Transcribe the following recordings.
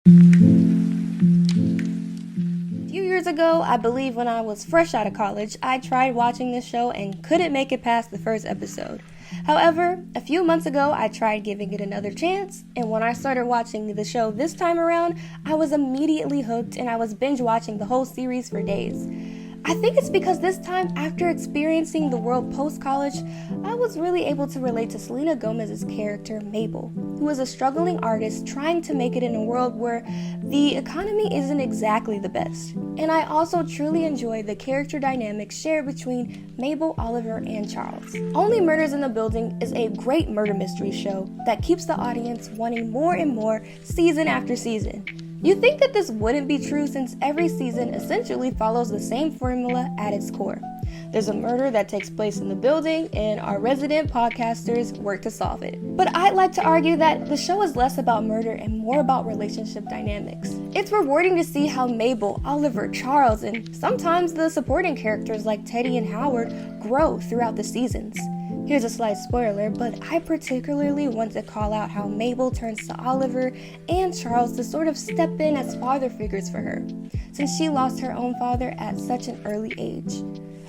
A few years ago, I believe when I was fresh out of college, I tried watching this show and couldn't make it past the first episode. However, a few months ago, I tried giving it another chance, and when I started watching the show this time around, I was immediately hooked and I was binge watching the whole series for days. I think it's because this time, after experiencing the world post-college, I was really able to relate to Selena Gomez's character, Mabel, who is a struggling artist trying to make it in a world where the economy isn't exactly the best. And I also truly enjoy the character dynamics shared between Mabel, Oliver, and Charles. Only Murders in the Building is a great murder mystery show that keeps the audience wanting more and more season after season. You'd think that this wouldn't be true since every season essentially follows the same formula at its core. There's a murder that takes place in the building, and our resident podcasters work to solve it. But I'd like to argue that the show is less about murder and more about relationship dynamics. It's rewarding to see how Mabel, Oliver, Charles, and sometimes the supporting characters like Teddy and Howard grow throughout the seasons. Here's a slight spoiler, but I particularly want to call out how Mabel turns to Oliver and Charles to sort of step in as father figures for her, since she lost her own father at such an early age.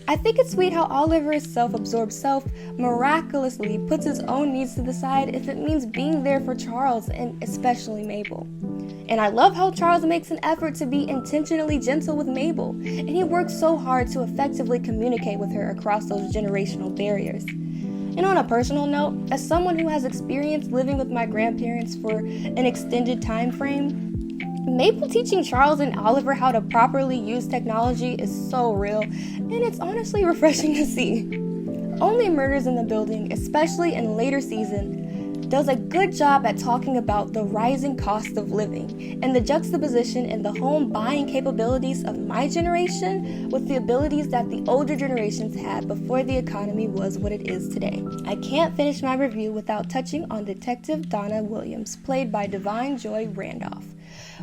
I think it's sweet how Oliver's self-absorbed self miraculously puts his own needs to the side if it means being there for Charles and especially Mabel. And I love how Charles makes an effort to be intentionally gentle with Mabel, and he works so hard to effectively communicate with her across those generational barriers. And on a personal note, as someone who has experienced living with my grandparents for an extended time frame, Mabel teaching Charles and Oliver how to properly use technology is so real, and it's honestly refreshing to see. Only Murders in the Building, especially in later seasons, does a good job at talking about the rising cost of living and the juxtaposition in the home buying capabilities of my generation with the abilities that the older generations had before the economy was what it is today. I can't finish my review without touching on Detective Donna Williams, played by Divine Joy Randolph.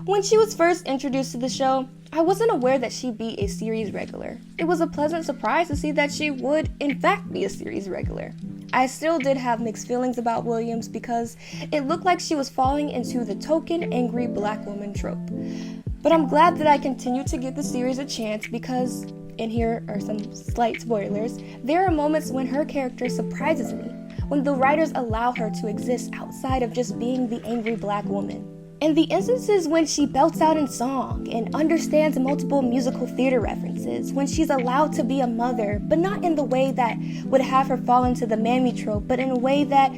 When she was first introduced to the show, I wasn't aware that she'd be a series regular. It was a pleasant surprise to see that she would, in fact, be a series regular. I still did have mixed feelings about Williams because it looked like she was falling into the token angry black woman trope. But I'm glad that I continued to give the series a chance because, and here are some slight spoilers, there are moments when her character surprises me, when the writers allow her to exist outside of just being the angry black woman. And the instances when she belts out in song and understands multiple musical theater references, when she's allowed to be a mother, but not in the way that would have her fall into the mammy trope, but in a way that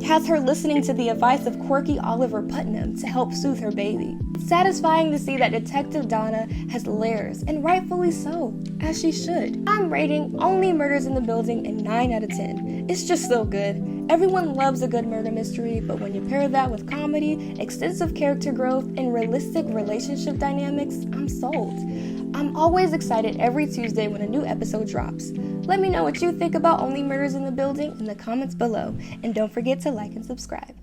has her listening to the advice of quirky Oliver Putnam to help soothe her baby. It's satisfying to see that Detective Donna has layers, and rightfully so, as she should. I'm rating Only Murders in the Building a 9 out of 10. It's just so good. Everyone loves a good murder mystery, but when you pair that with comedy, extensive character growth, and realistic relationship dynamics, I'm sold. I'm always excited every Tuesday when a new episode drops. Let me know what you think about Only Murders in the Building in the comments below, and don't forget to like and subscribe.